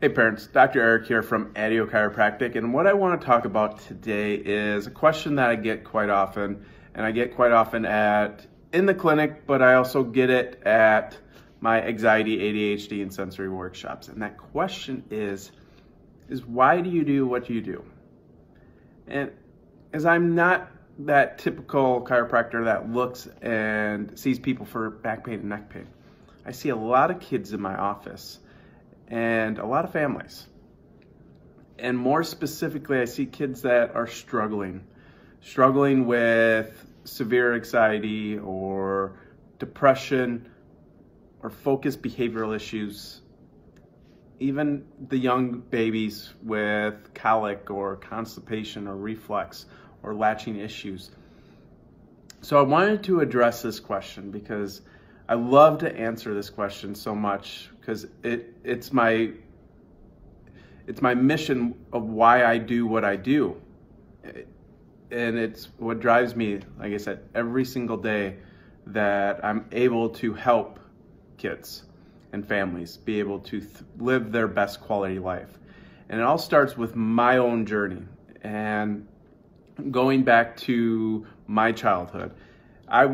Hey parents, Dr. Eric here from ADIO Chiropractic, and what I want to talk about today is a question that I get quite often, and I get quite often in the clinic, but I also get it at my anxiety, ADHD, and sensory workshops. And that question is why do you do what you do? And as I'm not that typical chiropractor that looks and sees people for back pain and neck pain, I see a lot of kids in my office and a lot of families. And more specifically, I see kids that are struggling with severe anxiety or depression or focused behavioral issues. Even the young babies with colic or constipation or reflux or latching issues. So I wanted to address this question because I love to answer this question so much, because it's my mission of why I do what I do. And it's what drives me, like I said, every single day, that I'm able to help kids and families be able to live their best quality life. And it all starts with my own journey. And going back to my childhood, I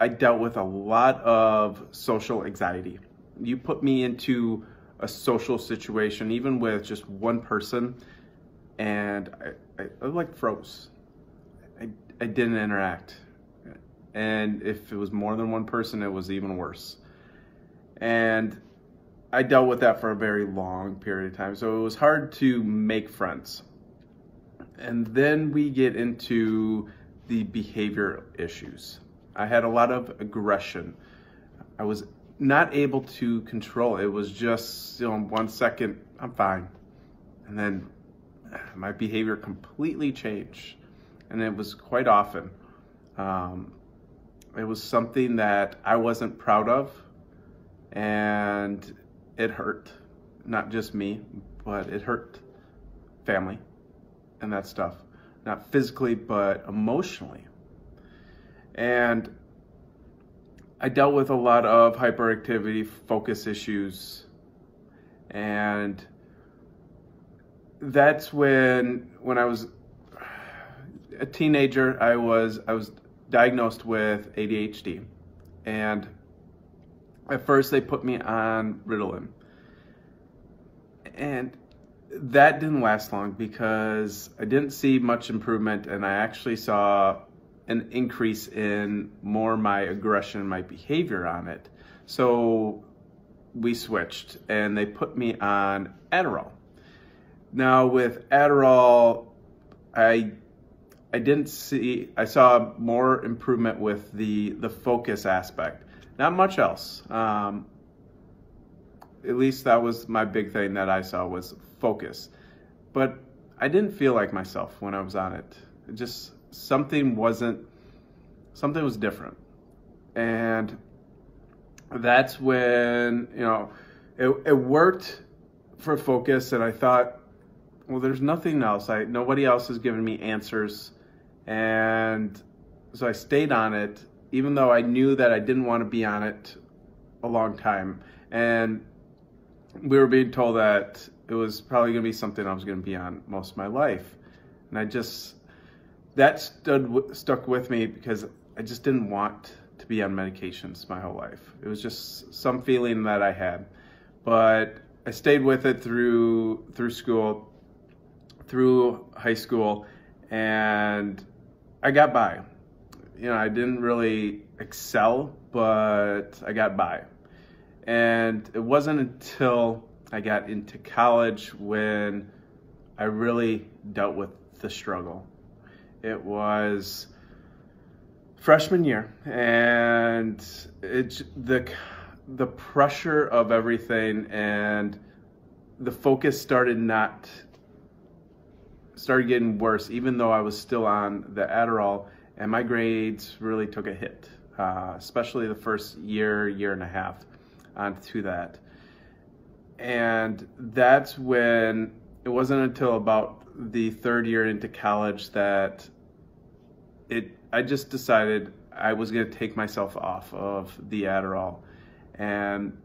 dealt with a lot of social anxiety. You put me into a social situation, even with just one person, and I like froze. I didn't interact. And if it was more than one person, it was even worse. And I dealt with that for a very long period of time. So it was hard to make friends. And then we get into the behavior issues. I had a lot of aggression. I was not able to control it. It was just, 1 second, I'm fine. And then my behavior completely changed. And it was quite often. It was something that I wasn't proud of, and it hurt. Not just me, but it hurt family and that stuff. Not physically, but emotionally. And I dealt with a lot of hyperactivity, focus issues, and that's when I was a teenager, I was diagnosed with ADHD. And at first they put me on Ritalin. And that didn't last long because I didn't see much improvement, and I actually saw an increase in more my aggression, my behavior on it. So we switched and they put me on Adderall. Now with Adderall, I saw more improvement with the focus aspect. Not much else. At least that was my big thing that I saw, was focus. But I didn't feel like myself when I was on it. It just, something was different. And that's when, it worked for focus, and I thought, well, there's nothing else. Nobody else has given me answers. And so I stayed on it, even though I knew that I didn't want to be on it a long time. And we were being told that it was probably going to be something I was going to be on most of my life. And that stuck with me because I just didn't want to be on medications my whole life. It was just some feeling that I had. But I stayed with it through school, through high school, and I got by. I didn't really excel, but I got by. And it wasn't until I got into college when I really dealt with the struggle. It was freshman year, and it's the pressure of everything, and the focus started getting worse, even though I was still on the Adderall, and my grades really took a hit, especially the first year and a half onto that. And that's when, it wasn't until about the third year into college that I just decided I was going to take myself off of the Adderall. And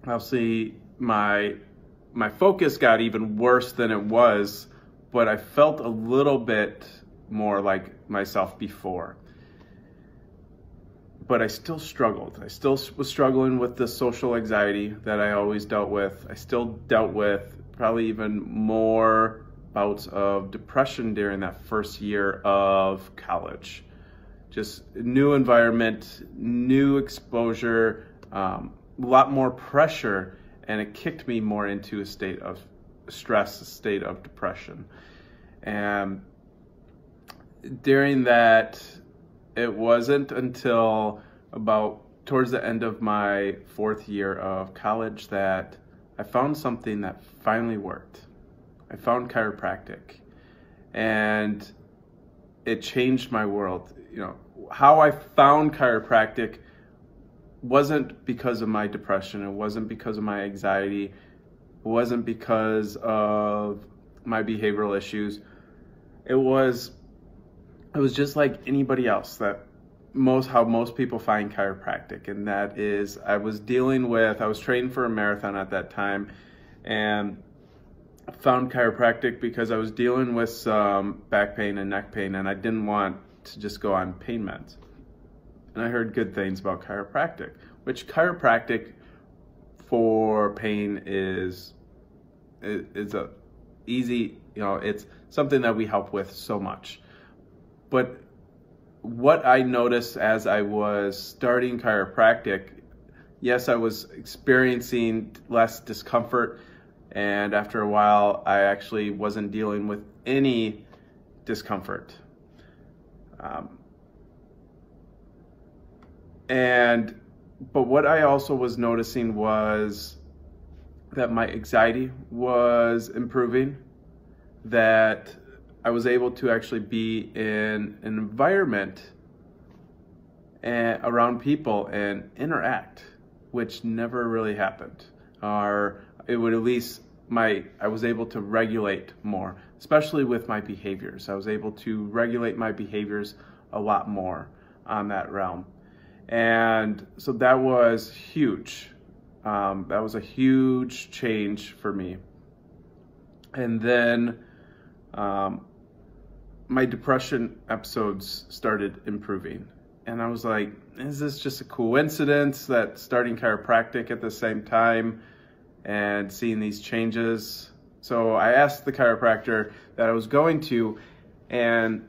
obviously my focus got even worse than it was, but I felt a little bit more like myself before. But I still struggled. I still was struggling with the social anxiety that I always dealt with. I still dealt with probably even more bouts of depression during that first year of college. Just new environment, new exposure, a lot more pressure, and it kicked me more into a state of stress, a state of depression. And during that, it wasn't until about towards the end of my 4th year of college that I found something that finally worked. I found chiropractic, and it changed my world. You know, how I found chiropractic wasn't because of my depression. It wasn't because of my anxiety. It wasn't because of my behavioral issues. It was just like anybody else, that how most people find chiropractic, and that is I was training for a marathon at that time, and found chiropractic because I was dealing with some back pain and neck pain, and I didn't want to just go on pain meds. And I heard good things about chiropractic, which chiropractic for pain is a easy, it's something that we help with so much. But what I noticed as I was starting chiropractic, yes, I was experiencing less discomfort, and after a while, I actually wasn't dealing with any discomfort. But what I also was noticing was that my anxiety was improving, that I was able to actually be in an environment around people and interact, which never really happened. Or it would at least, I was able to regulate more, especially with my behaviors. I was able to regulate my behaviors a lot more on that realm. And so that was huge. That was a huge change for me. And then my depression episodes started improving. And I was like, is this just a coincidence that starting chiropractic at the same time and seeing these changes? So I asked the chiropractor that I was going to, and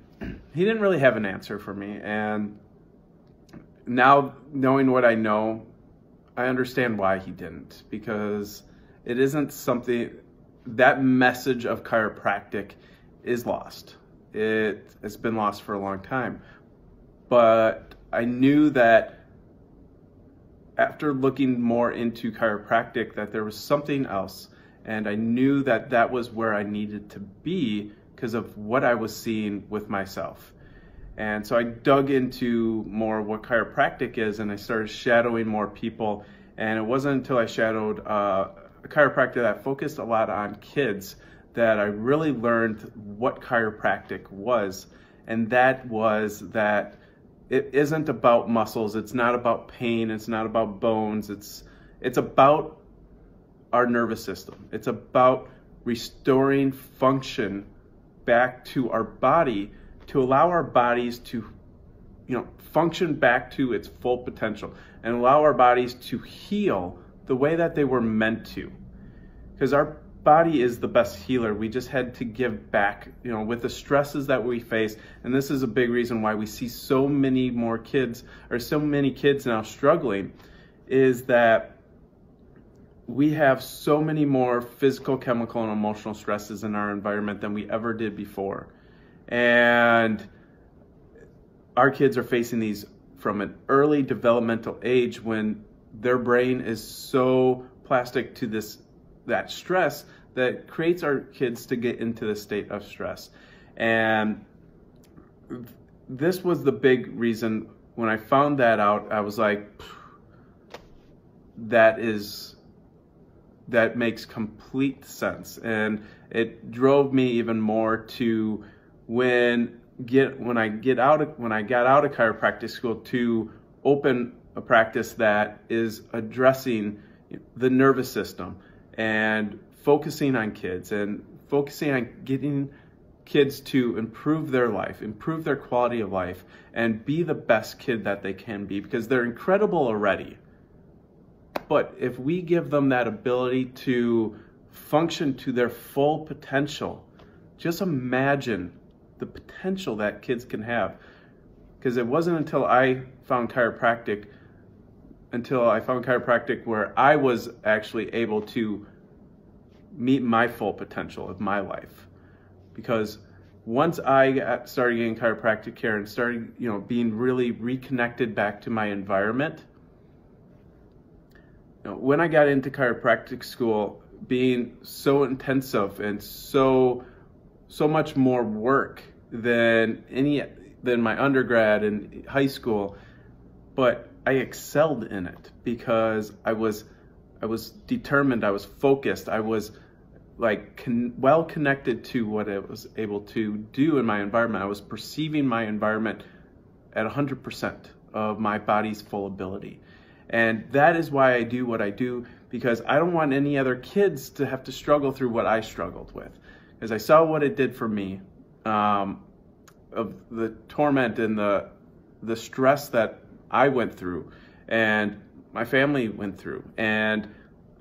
he didn't really have an answer for me. And now, knowing what I know, I understand why he didn't, because it isn't something, that message of chiropractic is lost. It has been lost for a long time. But I knew that after looking more into chiropractic, that there was something else, and I knew that that was where I needed to be because of what I was seeing with myself. And so I dug into more what chiropractic is, and I started shadowing more people. And it wasn't until I shadowed a chiropractor that focused a lot on kids that I really learned what chiropractic was. And that was that it isn't about muscles, it's not about pain, it's not about bones, it's about our nervous system. It's about restoring function back to our body, to allow our bodies to, function back to its full potential, and allow our bodies to heal the way that they were meant to. Because our body is the best healer. We just had to give back, with the stresses that we face. And this is a big reason why we see so many more kids, or so many kids now struggling, is that we have so many more physical, chemical, and emotional stresses in our environment than we ever did before. And our kids are facing these from an early developmental age, when their brain is so plastic to that stress that creates our kids to get into the state of stress. And this was the big reason when I found that out. I was like, that makes complete sense. And it drove me even more to when I got out of chiropractic school, to open a practice that is addressing the nervous system and focusing on kids and focusing on getting kids to improve their life, improve their quality of life, and be the best kid that they can be, because they're incredible already. But if we give them that ability to function to their full potential, just imagine the potential that kids can have. Because it wasn't until I found chiropractic where I was actually able to meet my full potential of my life. Because once I started getting chiropractic care and started, being really reconnected back to my environment, when I got into chiropractic school, being so intensive and so much more work than my undergrad and high school, but I excelled in it because I was determined, I was focused, I was well connected to what I was able to do in my environment. I was perceiving my environment at 100% of my body's full ability. And that is why I do what I do, because I don't want any other kids to have to struggle through what I struggled with. Because I saw what it did for me, of the torment and the stress that I went through and my family went through. And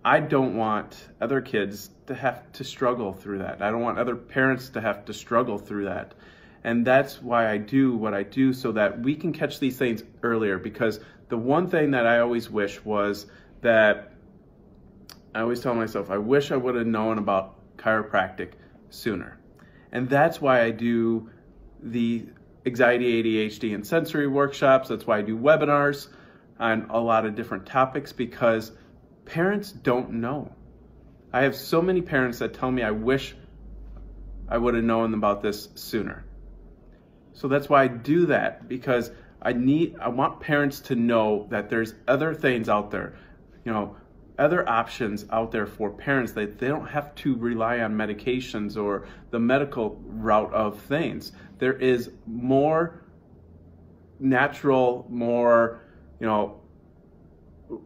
I don't want other kids to have to struggle through that. I don't want other parents to have to struggle through that. And that's why I do what I do, so that we can catch these things earlier. Because the one thing that I always wish was that, I always tell myself, I wish I would have known about chiropractic sooner. And that's why I do the anxiety, ADHD, and sensory workshops. That's why I do webinars on a lot of different topics, because parents don't know. I have so many parents that tell me, I wish I would have known about this sooner. So that's why I do that, because I want parents to know that there's other things out there, other options out there for parents, that they don't have to rely on medications or the medical route of things. There is more natural, more,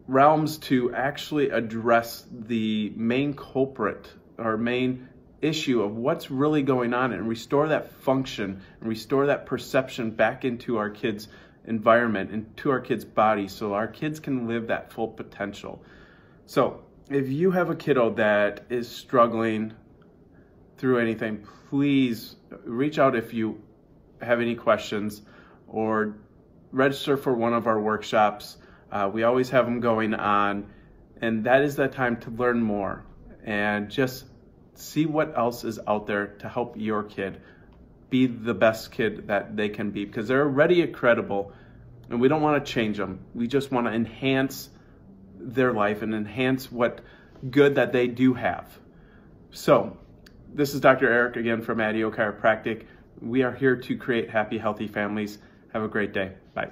realms to actually address the main culprit or main issue of what's really going on, and restore that function and restore that perception back into our kids' environment, into our kids' body, so our kids can live that full potential. So if you have a kiddo that is struggling through anything, please reach out if you have any questions, or register for one of our workshops. We always have them going on, and that is the time to learn more and just see what else is out there to help your kid be the best kid that they can be, because they're already incredible, and we don't want to change them. We just want to enhance their life and enhance what good that they do have. So this is Dr. Eric again from ADIO Chiropractic. We are here to create happy, healthy families. Have a great day. Bye.